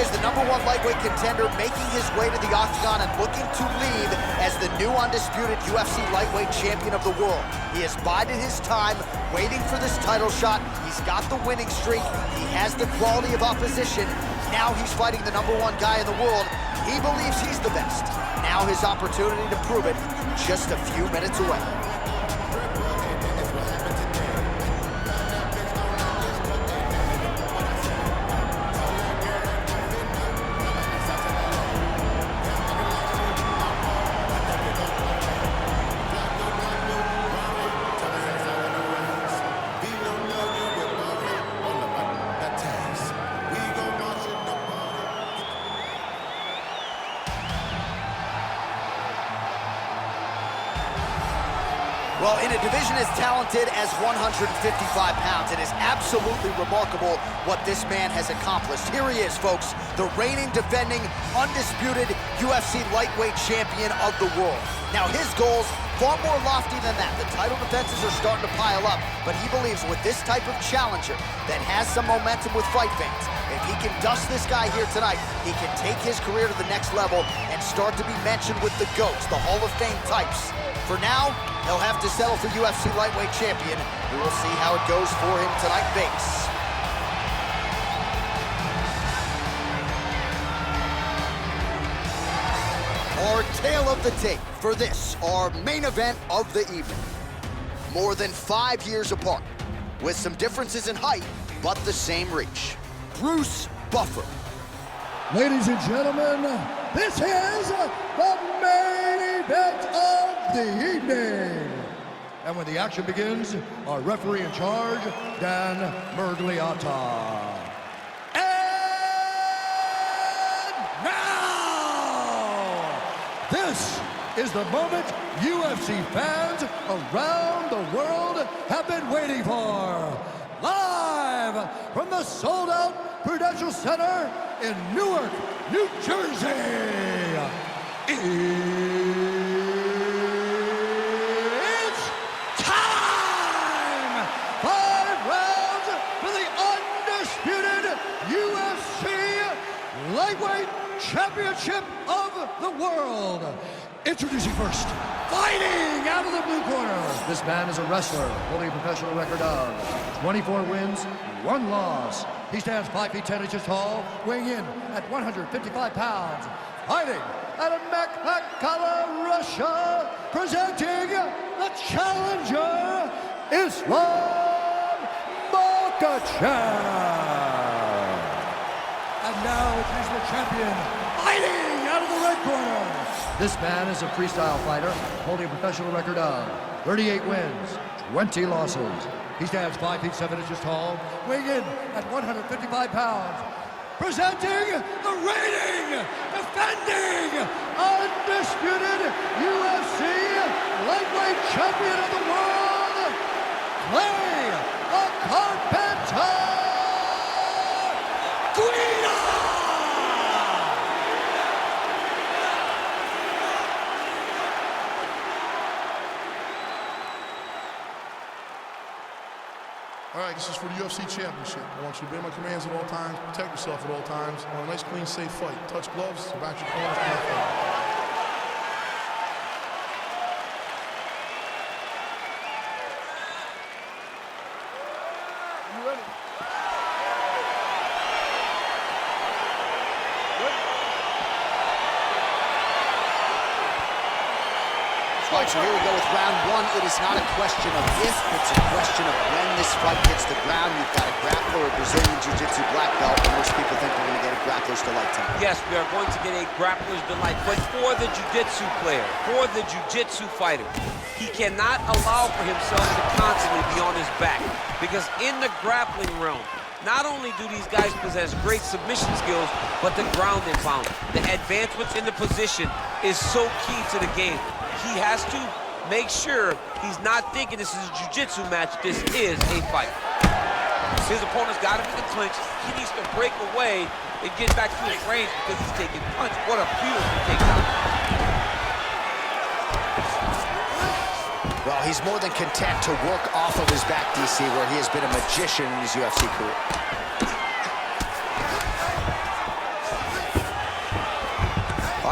is, the #1 lightweight contender, making his way to the octagon and looking to lead as the new undisputed UFC lightweight champion of the world. He has bided his time, waiting for this title shot. He's got the winning streak. He has the quality of opposition. Now he's fighting the #1 guy in the world. He believes he's the best. Now his opportunity to prove it, just a few minutes away. Well, in a division as talented as 155 pounds, it is absolutely remarkable what this man has accomplished. Here he is, folks, the reigning, defending, undisputed UFC lightweight champion of the world. Now, his goals, far more lofty than that. The title defenses are starting to pile up, but he believes with this type of challenger that has some momentum with fight fans, if he can dust this guy here tonight, he can take his career to the next level and start to be mentioned with the GOATs, the Hall of Fame types. For now, he'll have to settle for UFC lightweight champion. We will see how it goes for him tonight, Vegas. Our tale of the tape for this, our main event of the evening. More than 5 years apart, with some differences in height, but the same reach. Bruce Buffer. Ladies and gentlemen, this is the main event of the evening. And when the action begins, our referee in charge, Dan Mergliata. And now, this is the moment UFC fans around the world have been waiting for. Live from the sold-out Prudential Center in Newark, New Jersey. It's time! 5 rounds for the undisputed UFC Lightweight Championship of the world. Introducing first, fighting out of the blue corner. This man is a wrestler, holding a professional record of 24 wins, 1 loss. He stands 5 feet 10 inches tall, weighing in at 155 pounds. Fighting out of MAKHACHEV, Russia, presenting the challenger, Islam Makhachev. And now he's the champion, fighting out of the red corner. This man is a freestyle fighter, holding a professional record of 38 wins, 20 losses. He stands 5 feet 7 inches tall, weighing in at 155 pounds. Presenting the reigning, defending, undisputed UFC lightweight champion of the world, Clay the Carpenter GUIDA! All right, this is for the UFC Championship. I want you to obey my commands at all times, protect yourself at all times. I want a nice, clean, safe fight. Touch gloves, back your corners, and fight. You ready? All right, so here we go with round 1. It is not a question of if, it's a question of when this fight hits the ground. You've got a grappler, a Brazilian Jiu-Jitsu black belt, and most people think we're going to get a grappler's delight tonight. Yes, we are going to get a grappler's delight, but for the Jiu-Jitsu player, for the Jiu-Jitsu fighter, he cannot allow for himself to constantly be on his back, because in the grappling realm, not only do these guys possess great submission skills, but the ground and pound. The advancements in the position is so key to the game. He has to make sure he's not thinking this is a jiu-jitsu match. This is a fight. His opponent's got him in the clinch. He needs to break away and get back to his range because he's taking punch. What a beautiful takedown. Well, he's more than content to work off of his back, DC, where he has been a magician in his UFC career.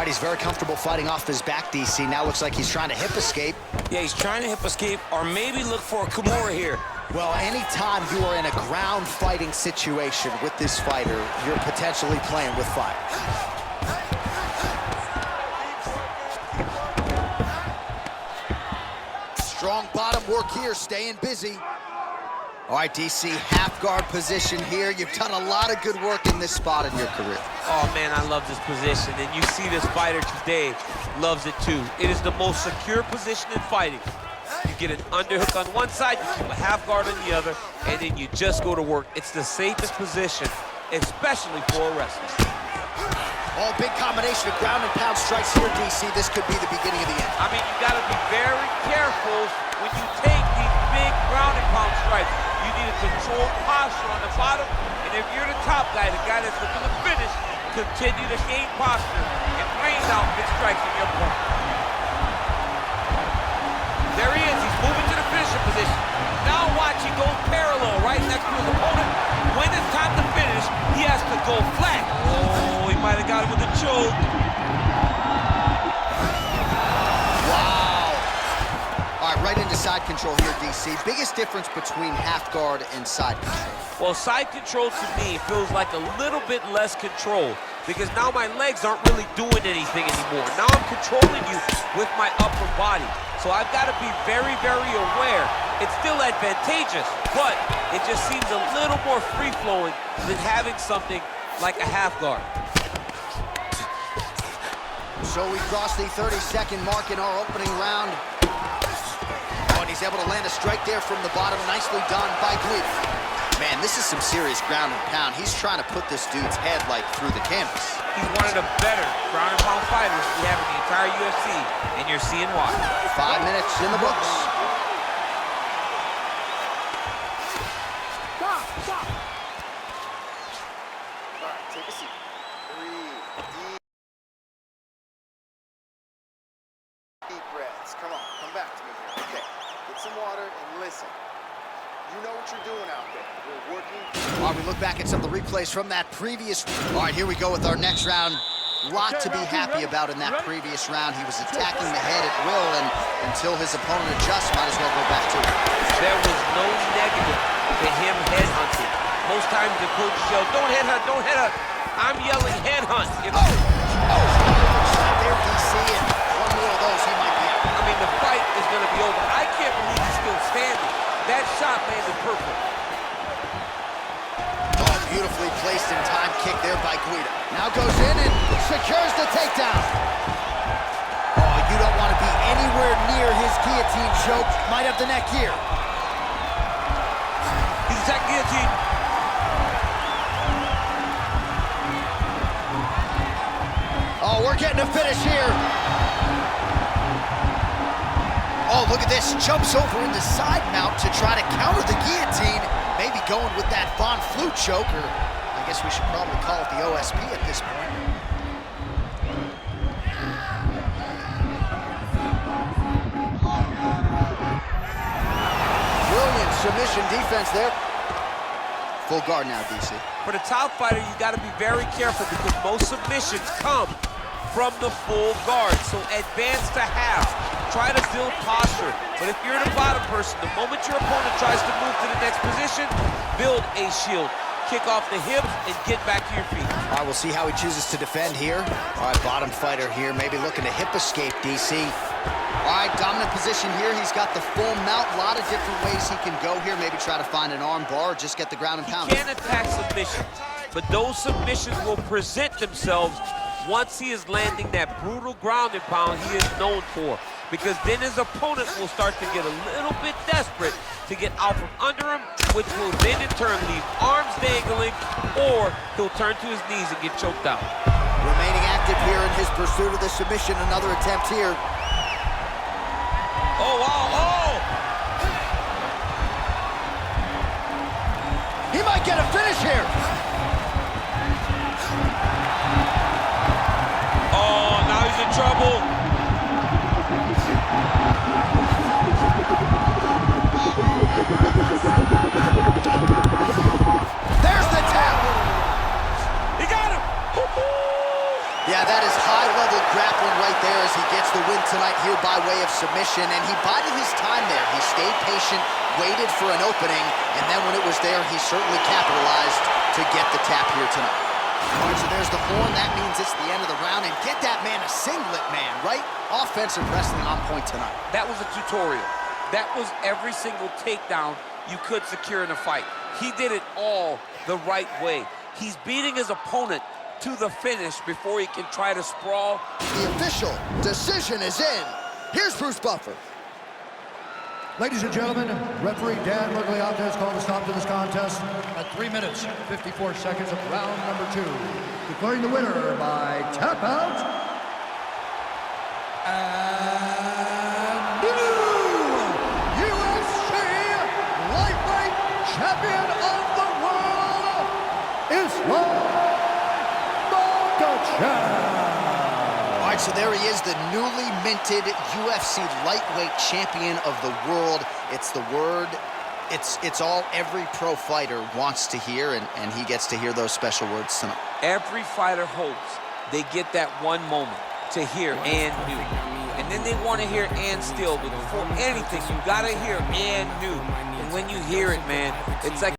All right, he's very comfortable fighting off his back, DC. Now looks like he's trying to hip escape. Yeah, he's trying to hip escape or maybe look for a Kimura here. Well, anytime you are in a ground fighting situation with this fighter, you're potentially playing with fire. Strong bottom work here, staying busy. All right, DC, half guard position here. You've done a lot of good work in this spot in your career. Oh, man, I love this position, and you see this fighter today loves it too. It is the most secure position in fighting. You get an underhook on one side, you keep a half guard on the other, and then you just go to work. It's the safest position, especially for a wrestler. Oh, big combination of ground and pound strikes here, DC. This could be the beginning of the end. I mean, you got to be very careful when you take these big ground and pound strikes. You need a controlled posture on the bottom, and if you're the top guy, the guy that's looking to finish, continue to gain posture and rain out big strikes in your opponent. There he is. He's moving to the finishing position. Now watch, he goes parallel right next to his opponent. When it's time to finish, he has to go flat. Oh, he might have got him with a choke. Wow. All right, right into side control here, DC. Biggest difference between half guard and side control? Well, side control to me feels like a little bit less control because now my legs aren't really doing anything anymore. Now I'm controlling you with my upper body. So I've got to be very, very aware. It's still advantageous, but it just seems a little more free-flowing than having something like a half guard. So we crossed the 30-second mark in our opening round. Oh, and he's able to land a strike there from the bottom. Nicely done by GUIDA. Man, this is some serious ground and pound. He's trying to put this dude's head, like, through the canvas. He's one of the better ground and pound fighters we have in the entire UFC, and you're seeing why. 5 minutes in the books. Stop. All right, take a seat. Breathe. Deep breaths. Come on, come back to me here. Okay, get some water and listen. You know what you're doing out there. We're working. While we look back at some of the replays from that previous... All right, here we go with our next round. Lot to be happy about in that previous round. He was attacking the head at will, and until his opponent adjusts, might as well go back to it. There was no negative to him headhunting. Most times the coach yells, don't headhunt, don't headhunt. I'm yelling headhunt. There, DC, and one more of those, he might be out. I mean, the fight is going to be over. I can't believe he's still standing. That shot landed perfect. Oh, beautifully placed in time kick there by GUIDA. Now goes in and secures the takedown. Oh, you don't want to be anywhere near his guillotine choke. Might have the neck here. He's attacking guillotine. Oh, we're getting a finish here. Oh, look at this. Jumps over into side mount to try to counter the guillotine. Maybe going with that Von Flue choke, or I guess we should probably call it the OSP at this point. Brilliant submission defense there. Full guard now, DC. For the top fighter, you got to be very careful because most submissions come from the full guard. So advance to half. Try to build posture. But if you're the bottom person, the moment your opponent tries to move to the next position, build a shield. Kick off the hips and get back to your feet. All right, we'll see how he chooses to defend here. All right, bottom fighter here, maybe looking to hip escape, DC. All right, dominant position here. He's got the full mount. A lot of different ways he can go here. Maybe try to find an arm bar or just get the ground and pound. He can attack submissions, but those submissions will present themselves once he is landing that brutal ground and pound he is known for. Because then his opponent will start to get a little bit desperate to get out from under him, which will then in turn leave arms dangling, or he'll turn to his knees and get choked out. Remaining active here in his pursuit of the submission. Another attempt here. Oh, wow, oh! He might get a finish here. Oh, now he's in trouble. There's the tap. He got him. Yeah, that is high-level by way of submission, and he bided his time there. He stayed patient, waited for an opening, and then when it was there, he certainly capitalized to get the tap here tonight. All right, so there's the horn. That means it's the end of the round, and get that man a singlet, man, right? Offensive wrestling on point tonight. That was a tutorial. That was every single takedown you could secure in a fight. He did it all the right way. He's beating his opponent to the finish before he can try to sprawl. The official decision is in. Here's Bruce Buffer. Ladies and gentlemen, referee Dan Mergliata has called a stop to this contest at 3 minutes, 54 seconds of round number 2. Declaring the winner by tap out, and new UFC lightweight champion of the world, Islam MAKHACHEV. All right, so there he is, the newly minted UFC lightweight champion of the world. It's the word, it's all every pro fighter wants to hear, and he gets to hear those special words tonight. Every fighter hopes they get that one moment to hear and new. And then they want to hear and still, but before anything, you gotta hear and new. And when you hear it, man, it's like